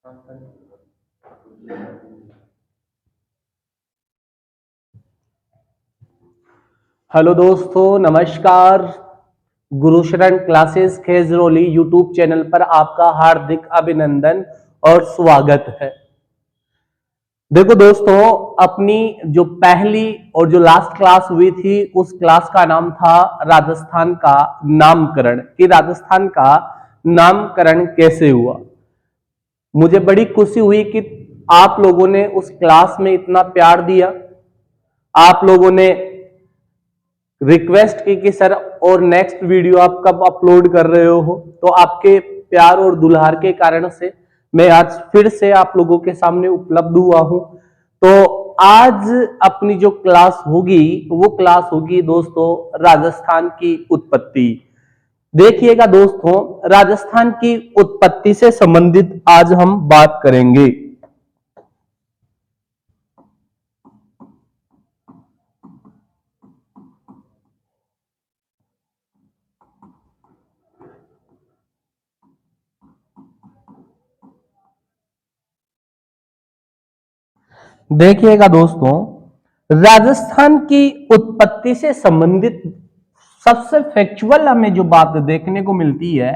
Hello दोस्तों, नमस्कार। Gursharan classes Khejroli YouTube channel पर आपका हार्दिक अभिनंदन और स्वागत है। देखो दोस्तों, अपनी जो पहली और जो लास्ट क्लास हुई थी उस क्लास का नाम था राजस्थान का नामकरण, कि राजस्थान का नामकरण कैसे हुआ। मुझे बड़ी खुशी हुई कि आप लोगों ने उस क्लास में इतना प्यार दिया। आप लोगों ने रिक्वेस्ट की कि सर और नेक्स्ट वीडियो आप कब अपलोड कर रहे हो, तो आपके प्यार और दुलार के कारण से मैं आज फिर से आप लोगों के सामने उपलब्ध हुआ हूं। तो आज अपनी जो क्लास होगी वो क्लास होगी दोस्तों राजस्थान की उत्पत्ति। देखिएगा दोस्तों, राजस्थान की उत्पत्ति से संबंधित आज हम बात करेंगे। देखिएगा दोस्तों, राजस्थान की उत्पत्ति से संबंधित सबसे फैक्चुअल हमें जो बात देखने को मिलती है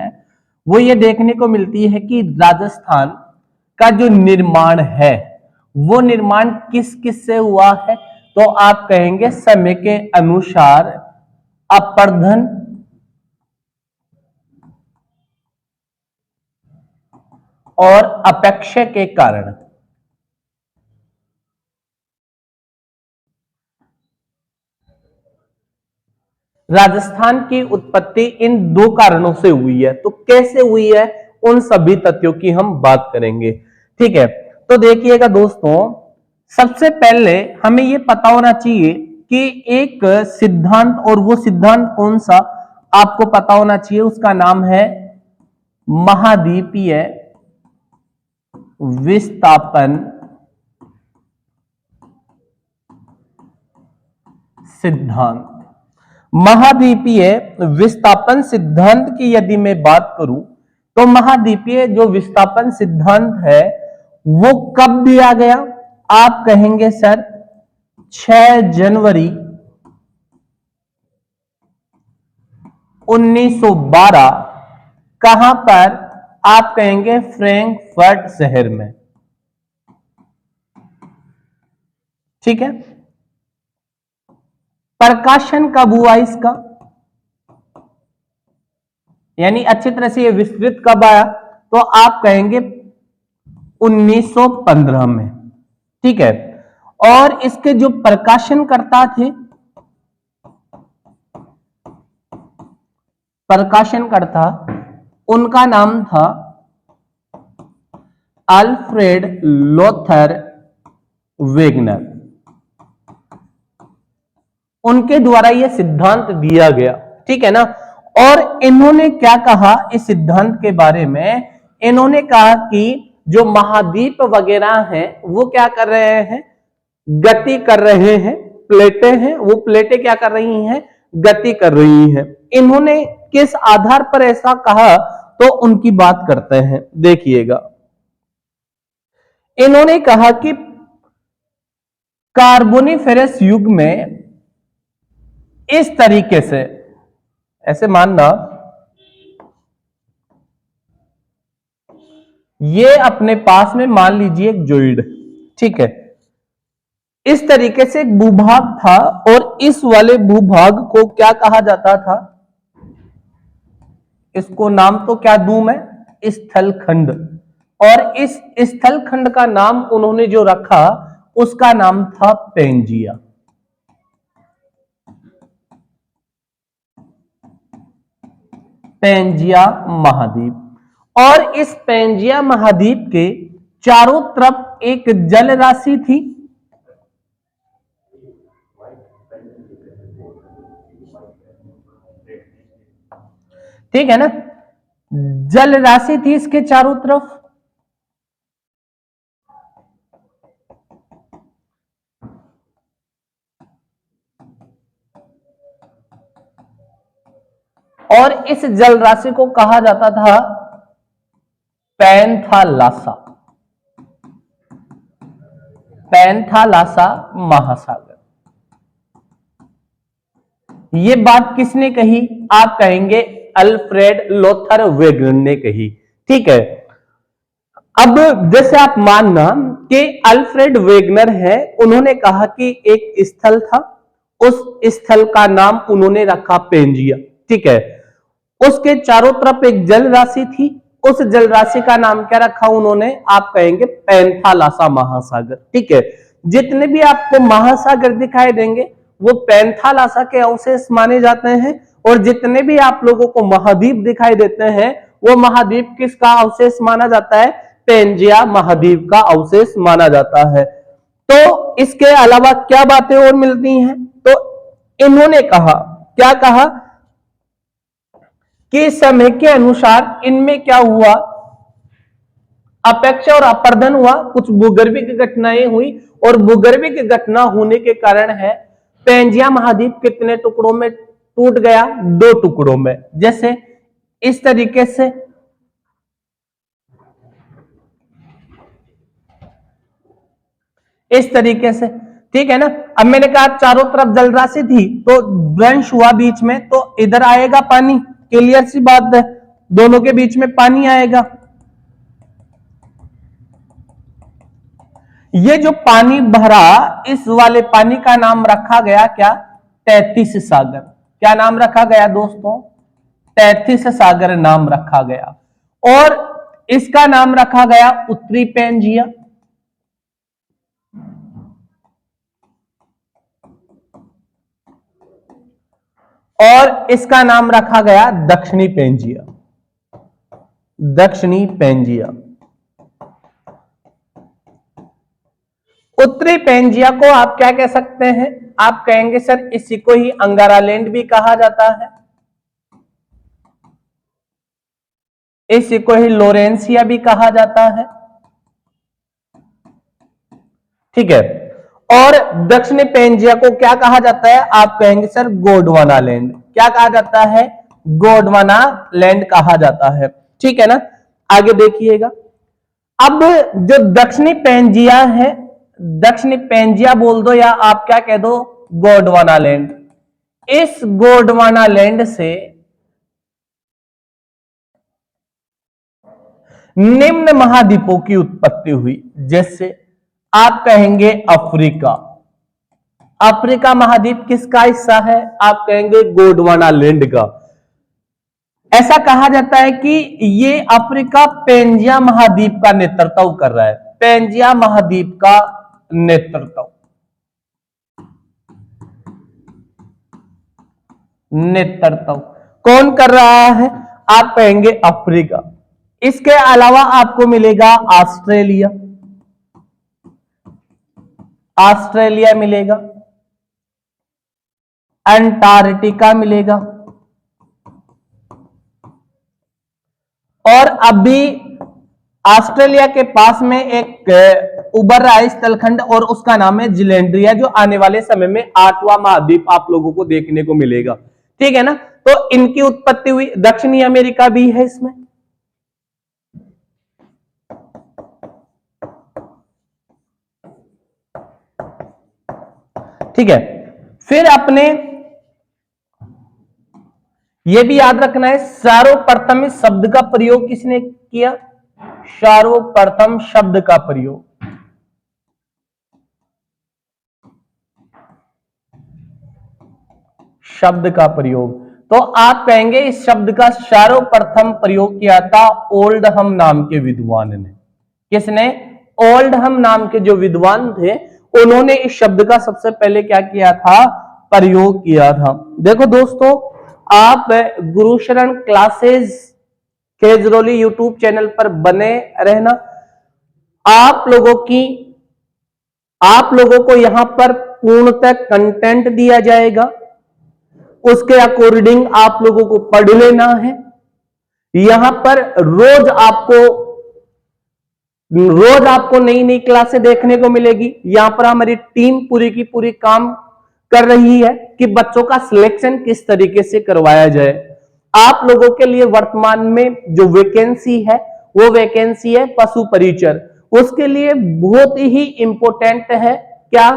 वो ये देखने को मिलती है कि राजस्थान का जो निर्माण है वो निर्माण किस किस से हुआ है। तो आप कहेंगे समय के अनुसार अपर्धन और अपेक्षा के कारण। राजस्थान की उत्पत्ति इन दो कारणों से हुई है। तो कैसे हुई है उन सभी तथ्यों की हम बात करेंगे। ठीक है, तो देखिएगा दोस्तों, सबसे पहले हमें यह पता होना चाहिए कि एक सिद्धांत, और वो सिद्धांत कौन सा आपको पता होना चाहिए, उसका नाम है महाद्वीपीय विस्थापन सिद्धांत। महाद्वीपीय विस्थापन सिद्धांत की यदि मैं बात करूं तो महाद्वीपीय जो विस्थापन सिद्धांत है वो कब दिया गया। आप कहेंगे सर 6 जनवरी 1912। कहां पर? आप कहेंगे फ्रैंकफर्ट शहर में। ठीक है, प्रकाशन कब हुआ इसका, यानी अच्छी तरह से ये विस्तृत कब आया, तो आप कहेंगे 1915 में। ठीक है, और इसके जो प्रकाशनकर्ता थे, प्रकाशनकर्ता उनका नाम था अल्फ्रेड लोथर वेगनर। उनके द्वारा यह सिद्धांत दिया गया। ठीक है ना। और इन्होंने क्या कहा इस सिद्धांत के बारे में? इन्होंने कहा कि जो महाद्वीप वगैरह हैं वो क्या कर रहे हैं, गति कर रहे हैं। प्लेटें हैं, वो प्लेटें क्या कर रही हैं, गति कर रही हैं। इन्होंने किस आधार पर ऐसा कहा, तो उनकी बात करते हैं। देखिएगा, इन्होंने कहा कि कार्बोनिफेरस युग में इस तरीके से, ऐसे मानना, ये अपने पास में मान लीजिए एक जोइड। ठीक है, इस तरीके से एक भूभाग था और इस वाले भूभाग को क्या कहा जाता था, इसको नाम तो क्या दूं मैं, स्थलखंड। और इस स्थलखंड का नाम उन्होंने जो रखा उसका नाम था पेंजिया। पेंजिया महाद्वीप। और इस पेंजिया महाद्वीप के चारों तरफ एक जल राशि थी। ठीक है ना, जल राशि थी इसके चारों तरफ। और इस जल राशि को कहा जाता था पैंथालासा। पैंथालासा महासागर। ये बात किसने कही? आप कहेंगे अल्फ्रेड लोथर वेगनर ने कही। ठीक है, अब जैसे आप मानना कि अल्फ्रेड वेगनर है, उन्होंने कहा कि एक स्थल था, उस स्थल का नाम उन्होंने रखा पेंजिया। ठीक है, उसके चारों तरफ एक जल राशि थी, उस जल राशि का नाम क्या रखा उन्होंने? आप कहेंगे पैंथालासा महासागर। ठीक है, जितने भी आपको महासागर दिखाई देंगे वो पैंथालासा के अवशेष माने जाते हैं, और जितने भी आप लोगों को महाद्वीप दिखाई देते हैं वो महाद्वीप किसका अवशेष माना जाता है? पेंजिया महाद्वीप का अवशेष माना जाता है। तो इसके अलावा क्या बातें और मिलती हैं? तो इन्होंने कहा, क्या कहा कि समय के अनुसार इनमें क्या हुआ? अपेक्षा और अपर्दन हुआ, कुछ भूगर्भिक घटनाएं हुई, और भूगर्भिक घटना होने के कारण है पेंजिया महाद्वीप कितने टुकड़ों में टूट गया? 2 टुकड़ों में। जैसे इस तरीके से, इस तरीके से। ठीक है ना, अब मैंने कहा चारों तरफ जल राशि थी तो ब्रंश हुआ बीच में, तो इधर आएगा पानी, क्लियर सी बात है, दोनों के बीच में पानी आएगा। ये जो पानी भरा, इस वाले पानी का नाम रखा गया क्या? तैतीस सागर। क्या नाम रखा गया दोस्तों? तैतीस सागर नाम रखा गया। और इसका नाम रखा गया उत्तरी पेंजिया, और इसका नाम रखा गया दक्षिणी पेंजिया। दक्षिणी पेंजिया। उत्तरी पेंजिया को आप क्या कह सकते हैं? आप कहेंगे सर इसी को ही अंगारा लैंड भी कहा जाता है, इसी को ही लोरेंसिया भी कहा जाता है। ठीक है, और दक्षिणी पेंजिया को क्या कहा जाता है? आप कहेंगे सर गोंडवाना लैंड। क्या कहा जाता है? गोंडवाना लैंड कहा जाता है। ठीक है ना, आगे देखिएगा। अब जो दक्षिणी पेंजिया है, दक्षिणी पेंजिया बोल दो या आप क्या कह दो, गोंडवाना लैंड। इस गोंडवाना लैंड से निम्न महाद्वीपों की उत्पत्ति हुई। जैसे आप कहेंगे अफ्रीका। अफ्रीका महाद्वीप किसका हिस्सा है? आप कहेंगे गोंडवाना लैंड का। ऐसा कहा जाता है कि ये अफ्रीका पेंजिया महाद्वीप का नेतृत्व कर रहा है। पेंजिया महाद्वीप का नेतृत्व कौन कर रहा है? आप कहेंगे अफ्रीका। इसके अलावा आपको मिलेगा ऑस्ट्रेलिया, ऑस्ट्रेलिया मिलेगा, अंटार्कटिका मिलेगा, और अभी ऑस्ट्रेलिया के पास में एक उभर रहा है स्थलखंड और उसका नाम है जिलेंड्रिया, जो आने वाले समय में 8वां महाद्वीप आप लोगों को देखने को मिलेगा। ठीक है ना, तो इनकी उत्पत्ति हुई। दक्षिणी अमेरिका भी है इसमें। ठीक है, फिर अपने यह भी याद रखना है, सर्वप्रथम इस शब्द का प्रयोग किसने किया? सर्वप्रथम शब्द का प्रयोग तो आप कहेंगे इस शब्द का सर्वप्रथम प्रयोग किया था ओल्डहम नाम के विद्वान ने। किसने? ओल्डहम नाम के जो विद्वान थे उन्होंने इस शब्द का सबसे पहले क्या किया था? प्रयोग किया था। देखो दोस्तों, आप गुरुशरण क्लासेस केजरोली यूट्यूब चैनल पर बने रहना। आप लोगों को यहां पर पूर्णतः कंटेंट दिया जाएगा, उसके अकॉर्डिंग आप लोगों को पढ़ लेना है। यहां पर रोज आपको नई नई क्लासें देखने को मिलेगी। यहां पर हमारी टीम पूरी की पूरी काम कर रही है कि बच्चों का सिलेक्शन किस तरीके से करवाया जाए। आप लोगों के लिए वर्तमान में जो वैकेंसी है वो वैकेंसी है पशु परिचर। उसके लिए बहुत ही इंपॉर्टेंट है क्या,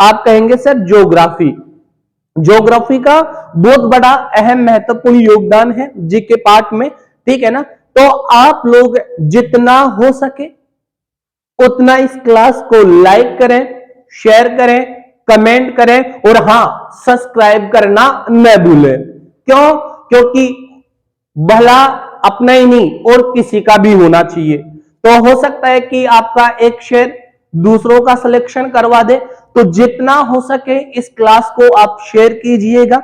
आप कहेंगे सर ज्योग्राफी। ज्योग्राफी का बहुत बड़ा अहम महत्वपूर्ण योगदान है जीके पार्ट में, ठीक है ना। तो आप लोग जितना हो सके उतना इस क्लास को लाइक करें, शेयर करें, कमेंट करें और हां सब्सक्राइब करना न भूलें। क्यों? क्योंकि भला अपना ही नहीं और किसी का भी होना चाहिए। तो हो सकता है कि आपका एक शेयर दूसरों का सिलेक्शन करवा दे, तो जितना हो सके इस क्लास को आप शेयर कीजिएगा,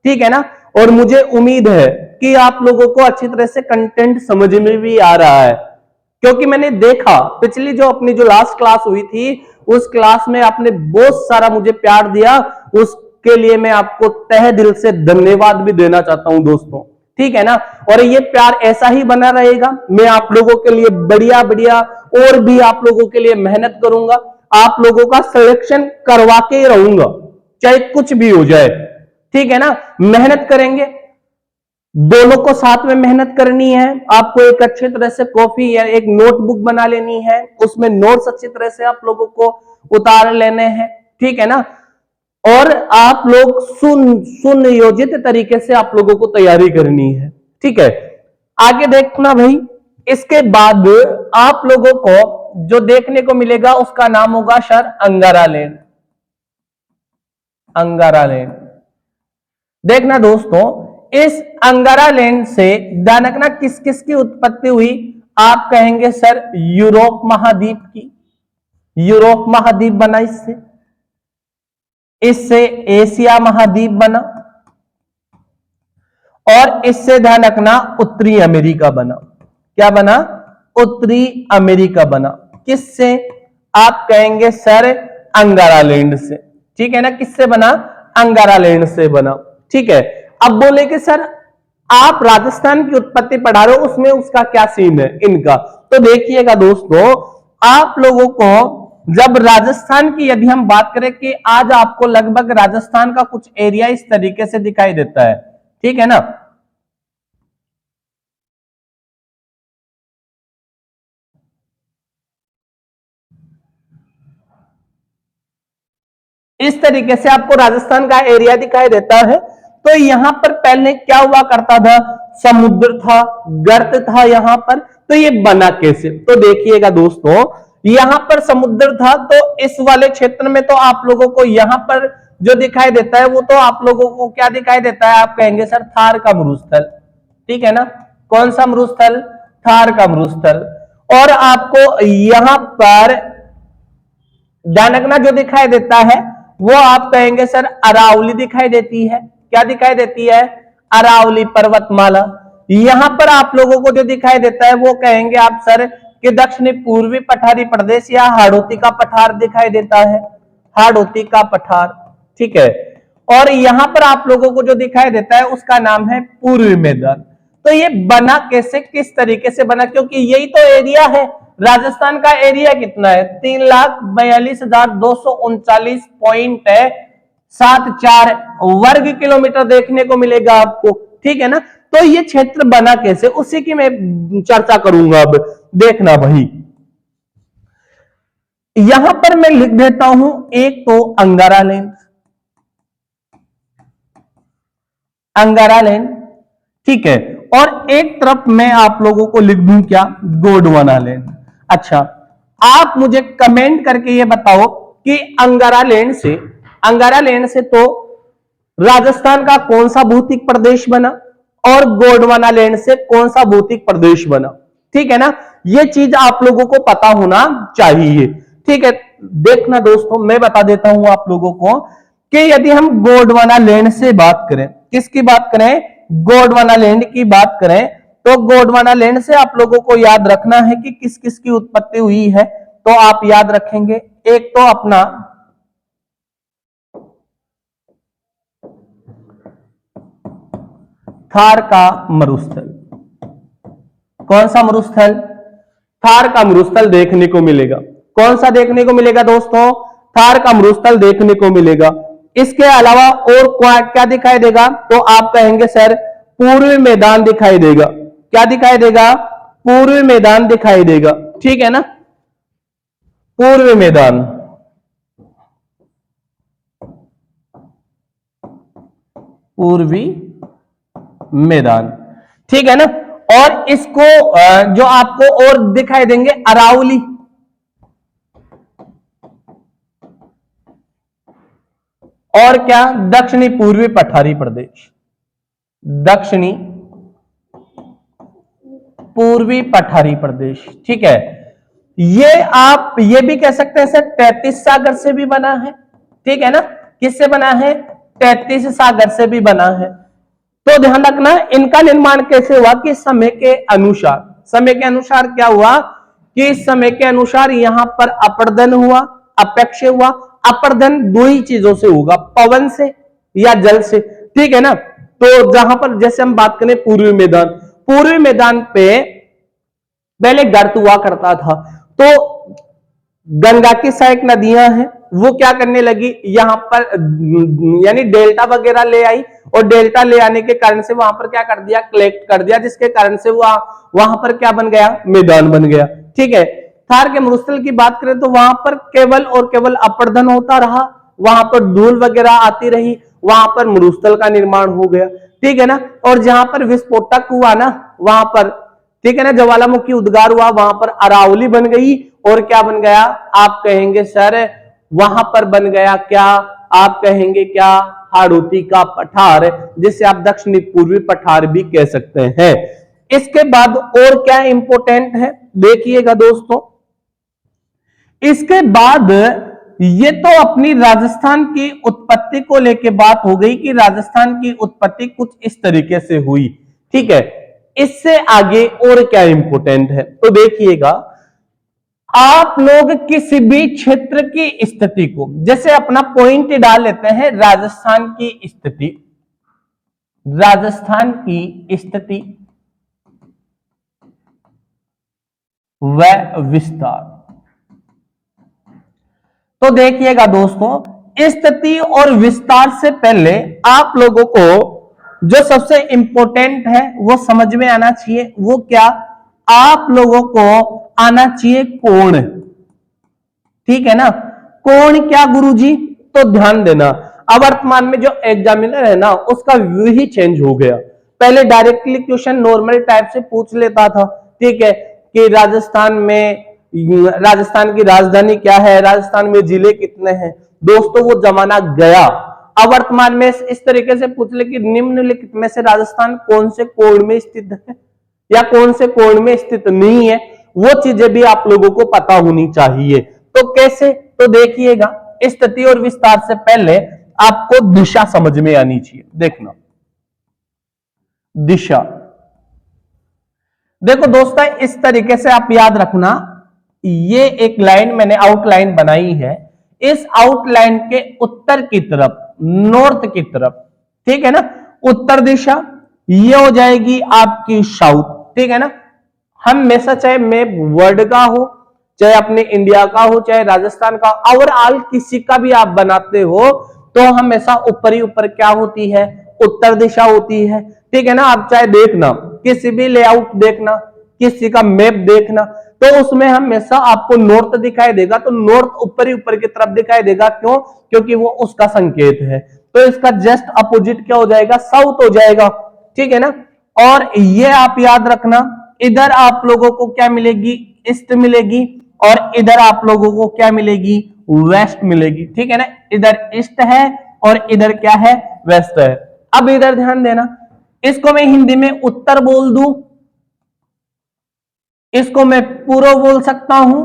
ठीक है ना। और मुझे उम्मीद है कि आप लोगों को अच्छी तरह से कंटेंट समझ में भी आ रहा है, क्योंकि मैंने देखा पिछली जो अपनी जो लास्ट क्लास हुई थी उस क्लास में आपने बहुत सारा मुझे प्यार दिया, उसके लिए मैं आपको तहे दिल से धन्यवाद भी देना चाहता हूं दोस्तों, ठीक है ना। और ये प्यार ऐसा ही बना रहेगा, मैं आप लोगों के लिए बढ़िया बढ़िया और भी आप लोगों के लिए मेहनत करूंगा, आप लोगों का सिलेक्शन करवा के रहूंगा चाहे कुछ भी हो जाए, ठीक है ना। मेहनत करेंगे, दोनों को साथ में मेहनत करनी है। आपको एक अच्छी तरह से कॉपी या एक नोटबुक बना लेनी है, उसमें नोट्स अच्छी तरह से आप लोगों को उतार लेने हैं, ठीक है ना। और आप लोग सुनियोजित तरीके से आप लोगों को तैयारी करनी है, ठीक है। आगे देखना भाई, इसके बाद आप लोगों को जो देखने को मिलेगा उसका नाम होगा सर अंगारा लैंड। अंगारा लैंड देखना दोस्तों, इस अंगारा लैंड से ध्यान रखना किस किस की उत्पत्ति हुई। आप कहेंगे सर यूरोप महाद्वीप की, यूरोप महाद्वीप बना इससे, इससे एशिया महाद्वीप बना, और इससे ध्यान रखना उत्तरी अमेरिका बना। क्या बना? उत्तरी अमेरिका बना। किससे? आप कहेंगे सर अंगारा लैंड से, ठीक है ना। किससे बना? अंगारा लैंड से बना, ठीक है। अब बोले कि सर आप राजस्थान की उत्पत्ति पढ़ा रहे हो, उसमें उसका क्या सीन है इनका। तो देखिएगा दोस्तों, आप लोगों को जब राजस्थान की यदि हम बात करें कि आज आपको लगभग राजस्थान का कुछ एरिया इस तरीके से दिखाई देता है, ठीक है ना। इस तरीके से आपको राजस्थान का एरिया दिखाई देता है। तो यहां पर पहले क्या हुआ करता था? समुद्र था, गर्त था यहां पर। तो ये बना कैसे? तो देखिएगा दोस्तों, यहां पर समुद्र था, तो इस वाले क्षेत्र में तो आप लोगों को यहां पर जो दिखाई देता है वो तो आप लोगों को क्या दिखाई देता है? आप कहेंगे सर थार का मरुस्थल, ठीक है ना। कौन सा मरुस्थल? थार का मरुस्थल। और आपको यहां पर ध्यान रखना जो दिखाई देता है वो आप कहेंगे सर अरावली दिखाई देती है। क्या दिखाई देती है? अरावली पर्वतमाला। यहां पर आप लोगों को जो दिखाई देता है वो कहेंगे आप सर कि दक्षिणी पूर्वी पठारी प्रदेश या हाड़ौती का पठार दिखाई देता है, हाड़ौती का पठार, ठीक है। और यहां पर आप लोगों को जो दिखाई देता है उसका नाम है पूर्वी मैदान। तो ये बना कैसे, किस तरीके से बना? क्योंकि यही तो एरिया है। राजस्थान का एरिया कितना है? 3,42,239.74 वर्ग किलोमीटर देखने को मिलेगा आपको, ठीक है ना। तो ये क्षेत्र बना कैसे, उसी की मैं चर्चा करूंगा। अब देखना भाई, यहां पर मैं लिख देता हूं एक तो अंगारा लैंड, अंगारा लैंड, ठीक है। और एक तरफ मैं आप लोगों को लिख दूं क्या? गोंडवाना लैंड। अच्छा, आप मुझे कमेंट करके ये बताओ कि अंगारा लैंड से तो राजस्थान का कौन सा भौतिक प्रदेश बना और गोंडवाना लैंड से कौन सा भौतिक प्रदेश बना, ठीक है ना। ये चीज आप लोगों को पता होना चाहिए, ठीक है। देखना दोस्तों, मैं बता देता हूं आप लोगों को कि यदि हम गोंडवाना लैंड से बात करें, किसकी बात करें? गोंडवाना लैंड की बात करें, तो गोंडवाना लैंड से आप लोगों को याद रखना है कि किस किस की उत्पत्ति हुई है। तो आप याद रखेंगे, एक तो अपना थार का मरुस्थल। कौन सा मरुस्थल? थार का मरुस्थल देखने को मिलेगा। कौन सा देखने को मिलेगा दोस्तों? थार का मरुस्थल देखने को मिलेगा। इसके अलावा और क्या दिखाई देगा? तो आप कहेंगे सर पूर्वी मैदान दिखाई देगा। क्या दिखाई देगा? पूर्वी मैदान दिखाई देगा, ठीक है ना। पूर्वी मैदान, पूर्वी मैदान, ठीक है ना। और इसको जो आपको और दिखाई देंगे अरावली, और क्या, दक्षिणी पूर्वी पठारी प्रदेश, दक्षिणी पूर्वी पठारी प्रदेश, ठीक है। ये आप ये भी कह सकते हैं सर 33 सागर से भी बना है, ठीक है ना। किससे बना है? 33 सागर से भी बना है। तो ध्यान रखना इनका निर्माण कैसे हुआ कि समय के अनुसार, समय के अनुसार क्या हुआ कि समय के अनुसार यहां पर अपर्दन हुआ, अपेक्ष हुआ। अपर्दन दो ही चीजों से होगा, पवन से या जल से, ठीक है ना। तो जहां पर जैसे हम बात करें पूर्वी मैदान, पूर्वी मैदान पे पहले गर्त हुआ करता था, तो गंगा की सहायक नदियां हैं, वो क्या करने लगी यहां पर, यानी डेल्टा वगैरह ले आई, और डेल्टा ले आने के कारण से वहां पर क्या कर दिया, कलेक्ट कर दिया, जिसके कारण से वहां पर क्या बन गया, मैदान बन गया, ठीक है। थार के मरुस्थल की बात करें तो वहां पर केवल और केवल अपर्दन होता रहा, वहां पर धूल वगैरह आती रही, वहां पर मरुस्थल का निर्माण हो गया, ठीक है ना। और जहां पर विस्फोटक हुआ ना वहां पर, ठीक है ना, ज्वालामुखी उद्गार हुआ, वहां पर अरावली बन गई, और क्या बन गया, आप कहेंगे सर वहां पर बन गया क्या, आप कहेंगे क्या, हाड़ौती का पठार, जिसे आप दक्षिणी पूर्वी पठार भी कह सकते हैं। इसके बाद और क्या इंपॉर्टेंट है देखिएगा दोस्तों, इसके बाद ये तो अपनी राजस्थान की उत्पत्ति को लेके बात हो गई कि राजस्थान की उत्पत्ति कुछ इस तरीके से हुई, ठीक है। इससे आगे और क्या इंपॉर्टेंट है तो देखिएगा, आप लोग किसी भी क्षेत्र की स्थिति को, जैसे अपना पॉइंट डाल लेते हैं राजस्थान की स्थिति, राजस्थान की स्थिति व विस्तार। तो देखिएगा दोस्तों, स्थिति और विस्तार से पहले आप लोगों को जो सबसे इंपॉर्टेंट है वो समझ में आना चाहिए, वो क्या, आप लोगों को आना चाहिए कोण, ठीक है ना। कोण क्या गुरुजी, तो ध्यान देना, अब वर्तमान में जो एग्जामिनर है ना उसका व्यू ही चेंज हो गया। पहले डायरेक्टली क्वेश्चन नॉर्मल टाइप से पूछ लेता था, ठीक है, कि राजस्थान में, राजस्थान की राजधानी क्या है, राजस्थान में जिले कितने हैं। दोस्तों वो जमाना गया, अब वर्तमान में इस तरीके से पूछ ले कि निम्नलिखित में से राजस्थान कौन से कोण में स्थित है या कौन से कोण में स्थित नहीं है, वो चीजें भी आप लोगों को पता होनी चाहिए। तो कैसे, तो देखिएगा, स्थिति और विस्तार से पहले आपको दिशा समझ में आनी चाहिए। देखना दिशा, देखो दोस्तों इस तरीके से आप याद रखना, ये एक लाइन मैंने आउटलाइन बनाई है, इस आउटलाइन के उत्तर की तरफ, नॉर्थ की तरफ, ठीक है ना, उत्तर दिशा, ये हो जाएगी आपकी साउथ, ठीक है ना। हमेशा चाहे मैप वर्ल्ड का हो, चाहे अपने इंडिया का हो, चाहे राजस्थान का, ओवरऑल किसी का भी आप बनाते हो तो हमेशा ऊपर ही ऊपर क्या होती है, उत्तर दिशा होती है, ठीक है ना। आप चाहे देखना किसी भी लेआउट देखना, किसी का मैप देखना, तो उसमें हमेशा आपको नॉर्थ दिखाई देगा, तो नॉर्थ ऊपर ही ऊपर की तरफ दिखाई देगा, क्यों, क्योंकि वो उसका संकेत है। तो इसका जस्ट अपोजिट क्या हो जाएगा, साउथ हो जाएगा, ठीक है ना। और ये आप याद रखना, इधर आप लोगों को क्या मिलेगी, ईस्ट मिलेगी, और इधर आप लोगों को क्या मिलेगी, वेस्ट मिलेगी, ठीक है ना। इधर ईस्ट है और इधर क्या है, वेस्ट है। अब इधर ध्यान देना, इसको मैं हिंदी में उत्तर बोल दूं, इसको मैं पूर्व बोल सकता हूं,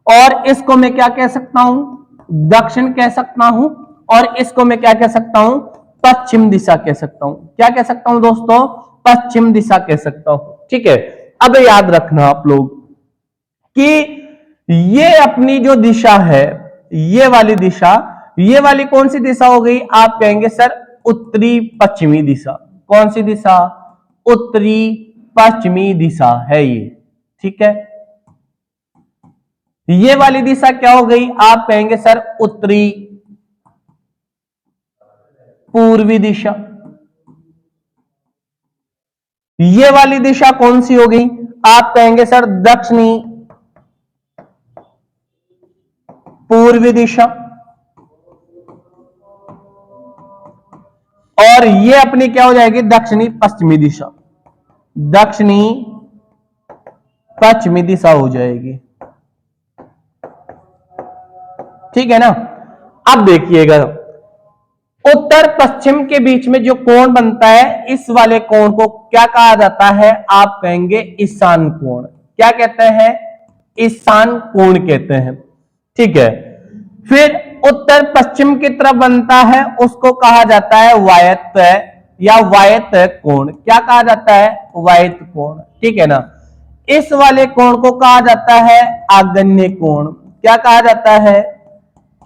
और इसको मैं क्या कह सकता हूं, दक्षिण कह सकता हूं, और इसको मैं क्या कह सकता हूं, पश्चिम दिशा कह सकता हूं। क्या कह सकता हूं दोस्तों, पश्चिम दिशा कह सकता हूं, ठीक है। अब याद रखना आप लोग कि ये अपनी जो दिशा है, ये वाली दिशा, ये वाली कौन सी दिशा हो गई, आप कहेंगे सर उत्तरी पश्चिमी दिशा। कौन सी दिशा, उत्तरी पश्चिमी दिशा है ये, ठीक है। ये वाली दिशा क्या हो गई, आप कहेंगे सर उत्तरी पूर्वी दिशा। ये वाली दिशा कौन सी हो गई, आप कहेंगे सर दक्षिणी पूर्वी दिशा, और ये अपनी क्या हो जाएगी, दक्षिणी पश्चिमी दिशा, दक्षिणी पश्चिमी दिशा हो जाएगी। ठीक है ना। अब देखिएगा, उत्तर पश्चिम के बीच में जो कोण बनता है, इस वाले कोण को क्या कहा जाता है, आप कहेंगे ईशान कोण। क्या कहते हैं, ईशान कोण कहते हैं। ठीक है। फिर उत्तर पश्चिम की तरफ बनता है, उसको कहा जाता है वायत या वायत कोण। क्या कहा जाता है, वायत कोण। ठीक है ना। इस वाले कोण को कहा जाता है आग्नेय कोण। क्या कहा जाता है,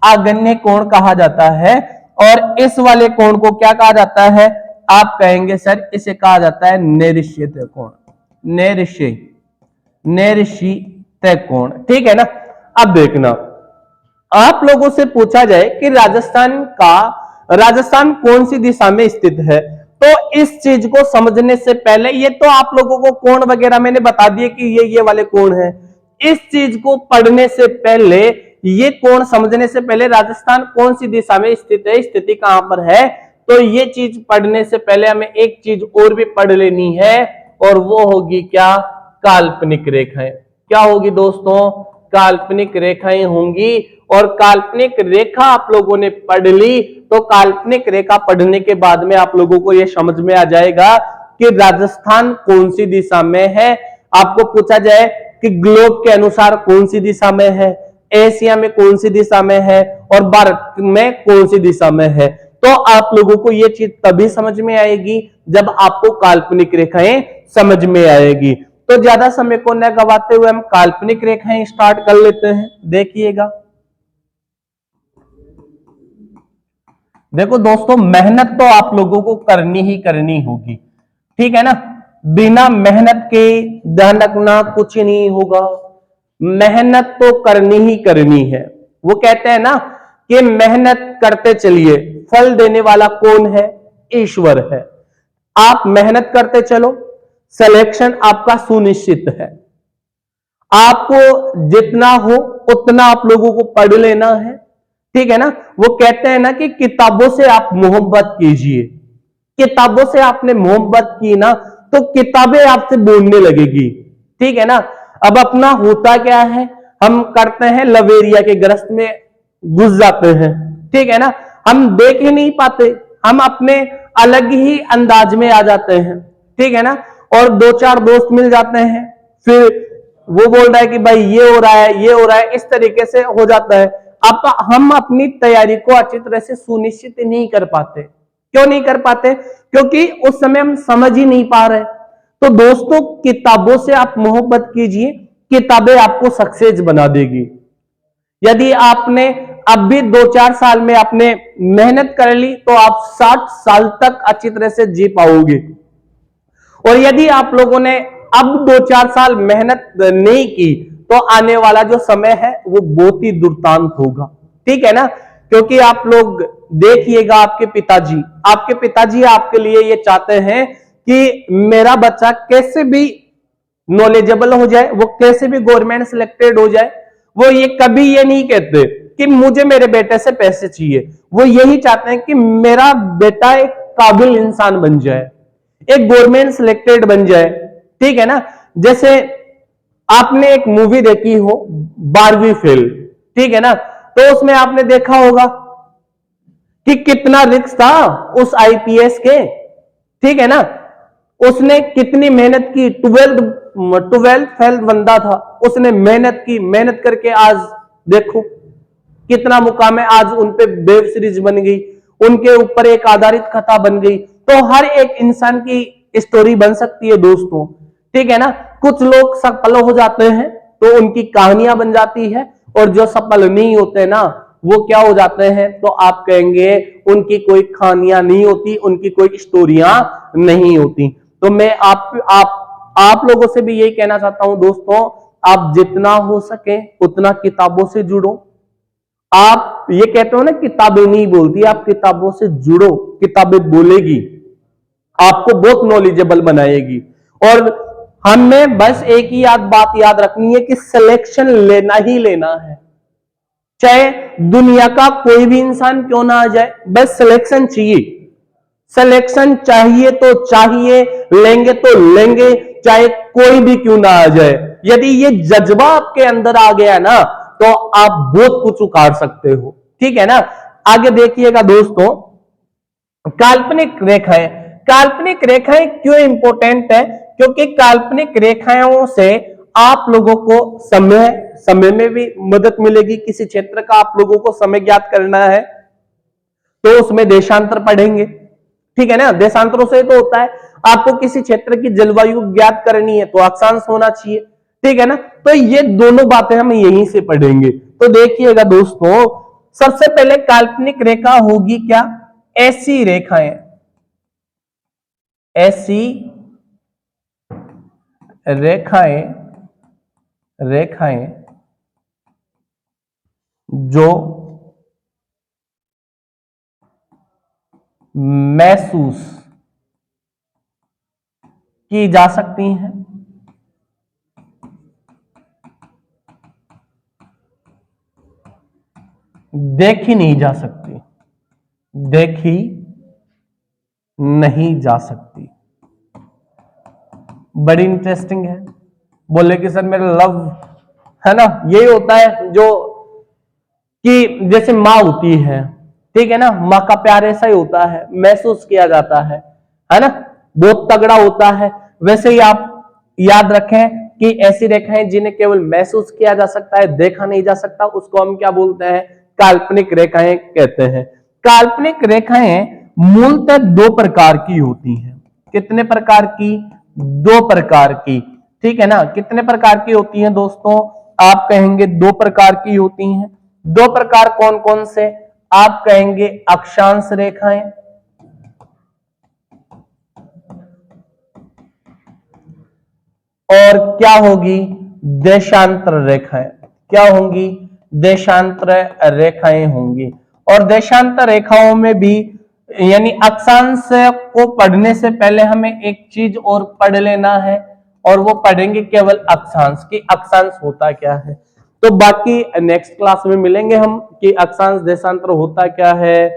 आग्नेय कोण कहा जाता है। और इस वाले कोण को क्या कहा जाता है, आप कहेंगे सर इसे कहा जाता है नैऋत्यिक कोण, नैऋत्यिक कोण। ठीक है ना। अब देखना, आप लोगों से पूछा जाए कि राजस्थान कौन सी दिशा में स्थित है, तो इस चीज को समझने से पहले, ये तो आप लोगों को कोण वगैरह मैंने बता दिए कि ये वाले कोण है। इस चीज को पढ़ने से पहले, ये कोण समझने से पहले राजस्थान कौन सी दिशा में स्थित है, स्थिति कहां पर है, तो ये चीज पढ़ने से पहले हमें एक चीज और भी पढ़ लेनी है, और वो होगी क्या, काल्पनिक रेखाएं। क्या होगी दोस्तों, काल्पनिक रेखाएं होंगी। और काल्पनिक रेखा आप लोगों ने पढ़ ली, तो काल्पनिक रेखा पढ़ने के बाद में आप लोगों को यह समझ में आ जाएगा कि राजस्थान कौन सी दिशा में है। आपको पूछा जाए कि ग्लोब के अनुसार कौन सी दिशा में है, एशिया में कौन सी दिशा में है, और भारत में कौन सी दिशा में है, तो आप लोगों को यह चीज तभी समझ में आएगी जब आपको काल्पनिक रेखाएं समझ में आएगी। तो ज्यादा समय को न गवाते हुए हम काल्पनिक रेखाएं स्टार्ट कर लेते हैं। देखिएगा, देखो दोस्तों, मेहनत तो आप लोगों को करनी ही करनी होगी। ठीक है ना। बिना मेहनत के ध्यान रखना कुछ नहीं होगा, मेहनत तो करनी ही करनी है। वो कहते हैं ना कि मेहनत करते चलिए, फल देने वाला कौन है, ईश्वर है। आप मेहनत करते चलो, सिलेक्शन आपका सुनिश्चित है। आपको जितना हो उतना आप लोगों को पढ़ लेना है। ठीक है ना। वो कहते हैं ना कि किताबों से आप मोहब्बत कीजिए, किताबों से आपने मोहब्बत की ना, तो किताबें आपसे बोलने लगेगी। ठीक है ना। अब अपना होता क्या है, हम करते हैं लवेरिया के ग्रस्त में घुस जाते हैं। ठीक है ना। हम देख ही नहीं पाते, हम अपने अलग ही अंदाज में आ जाते हैं। ठीक है ना। और दो चार दोस्त मिल जाते हैं, फिर वो बोल रहा है कि भाई ये हो रहा है, ये हो रहा है, इस तरीके से हो जाता है। अब हम अपनी तैयारी को अच्छी तरह से सुनिश्चित नहीं कर पाते। क्यों नहीं कर पाते, क्योंकि उस समय हम समझ ही नहीं पा रहे। तो दोस्तों, किताबों से आप मोहब्बत कीजिए, किताबें आपको सक्सेस बना देगी। यदि आपने अब भी 2-4 साल में आपने मेहनत कर ली, तो आप 60 साल तक अच्छी तरह से जी पाओगे। और यदि आप लोगों ने अब 2-4 साल मेहनत नहीं की, तो आने वाला जो समय है वो बहुत ही दुर्दांत होगा। ठीक है ना। क्योंकि आप लोग देखिएगा, आपके पिताजी आपके लिए ये चाहते हैं कि मेरा बच्चा कैसे भी नॉलेजेबल हो जाए, वो कैसे भी गवर्नमेंट सिलेक्टेड हो जाए। वो ये कभी ये नहीं कहते कि मुझे मेरे बेटे से पैसे चाहिए, वो यही चाहते हैं कि मेरा बेटा एक काबिल इंसान बन जाए, एक गवर्नमेंट सिलेक्टेड बन जाए। ठीक है ना। जैसे आपने एक मूवी देखी हो 12वीं फेल, ठीक है ना, तो उसमें आपने देखा होगा कि कितना रिस्क था उस आईपीएस के। ठीक है ना। उसने कितनी मेहनत की, 12 फेल बंदा था, उसने मेहनत की, मेहनत करके आज देखो कितना मुकाम है। आज उनपे वेब सीरीज बन गई, उनके ऊपर एक आधारित कथा बन गई। तो हर एक इंसान की स्टोरी बन सकती है दोस्तों। ठीक है ना। कुछ लोग सफल हो जाते हैं तो उनकी कहानियां बन जाती है, और जो सफल नहीं होते ना, वो क्या हो जाते हैं, तो आप कहेंगे उनकी कोई कहानियां नहीं होती, उनकी कोई स्टोरियां नहीं होती। तो मैं आप लोगों से भी यही कहना चाहता हूं दोस्तों, आप जितना हो सके उतना किताबों से जुड़ो। आप ये कहते हो ना किताबें नहीं बोलती, आप किताबों से जुड़ो, किताबें बोलेगी, आपको बहुत नॉलेजेबल बनाएगी। और हमें बस एक ही बात याद रखनी है कि सिलेक्शन लेना ही लेना है। चाहे दुनिया का कोई भी इंसान क्यों ना आ जाए, बस सिलेक्शन चाहिए। सिलेक्शन चाहिए तो चाहिए, लेंगे तो लेंगे, चाहे कोई भी क्यों ना आ जाए। यदि ये जज्बा आपके अंदर आ गया ना, तो आप बहुत कुछ उखाड़ सकते हो। ठीक है ना। आगे देखिएगा दोस्तों, काल्पनिक रेखाएं। काल्पनिक रेखाएं क्यों इंपॉर्टेंट है? क्योंकि काल्पनिक रेखाओं से आप लोगों को समय समय में भी मदद मिलेगी। किसी क्षेत्र का आप लोगों को समय ज्ञात करना है तो उसमें देशांतर पढ़ेंगे। ठीक है ना। देशांतरों से तो होता है, आपको किसी क्षेत्र की जलवायु ज्ञात करनी है तो अक्षांश होना चाहिए। ठीक है ना। तो ये दोनों बातें हम यहीं से पढ़ेंगे। तो देखिएगा दोस्तों, सबसे पहले काल्पनिक रेखा होगी क्या? ऐसी रेखाएं, ऐसी रेखाएं, रेखाएं जो महसूस की जा सकती हैं, देखी नहीं जा सकती, देखी नहीं जा सकती। बड़ी इंटरेस्टिंग है। बोले कि सर मेरा लव है ना, यही होता है जो कि जैसे माँ होती है, ठीक है ना, माँ का प्यार ऐसा ही होता है, महसूस किया जाता है ना, बहुत तगड़ा होता है। वैसे ही आप याद रखें कि ऐसी रेखाएं जिन्हें केवल महसूस किया जा सकता है, देखा नहीं जा सकता, उसको हम क्या बोलते हैं? काल्पनिक रेखाएं कहते हैं। काल्पनिक रेखाएं मूलतः दो प्रकार की होती हैं। कितने प्रकार की? दो प्रकार की। ठीक है ना। कितने प्रकार की होती हैं दोस्तों? आप कहेंगे दो प्रकार की होती हैं। दो प्रकार कौन कौन से? आप कहेंगे अक्षांश रेखाएं और क्या होगी? देशांतर रेखाएं। क्या होंगी? देशांतर रेखाएं होंगी। और देशांतर रेखाओं में भी, यानी अक्षांश को पढ़ने से पहले हमें एक चीज और पढ़ लेना है, और वो पढ़ेंगे केवल अक्षांश की, अक्षांश होता क्या है। तो बाकी नेक्स्ट क्लास में मिलेंगे हम कि अक्षांश देशांतर होता क्या है,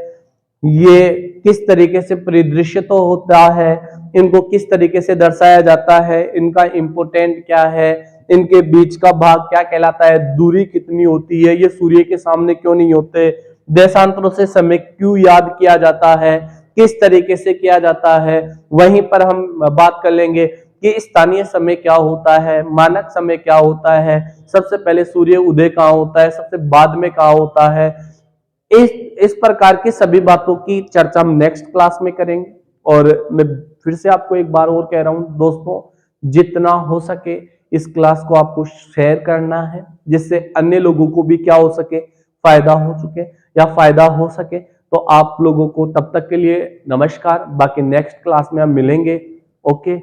ये किस तरीके से परिदृश्य तो होता है, इनको किस तरीके से दर्शाया जाता है, इनका इंपोर्टेंट क्या है, इनके बीच का भाग क्या कहलाता है, दूरी कितनी होती है, ये सूर्य के सामने क्यों नहीं होते, देशांतरों से समय क्यों याद किया जाता है, किस तरीके से किया जाता है। वहीं पर हम बात कर लेंगे कि स्थानीय समय क्या होता है, मानक समय क्या होता है, सबसे पहले सूर्य उदय कहाँ होता है, सबसे बाद में कहाँ होता है। इस इस प्रकार की सभी बातों की चर्चा हम नेक्स्ट क्लास में करेंगे। और मैं फिर से आपको एक बार और कह रहा हूं दोस्तों, जितना हो सके इस क्लास को आपको शेयर करना है, जिससे अन्य लोगों को भी क्या हो सके, फायदा हो चुके या फायदा हो सके। तो आप लोगों को तब तक के लिए नमस्कार। बाकी नेक्स्ट क्लास में हम मिलेंगे। ओके।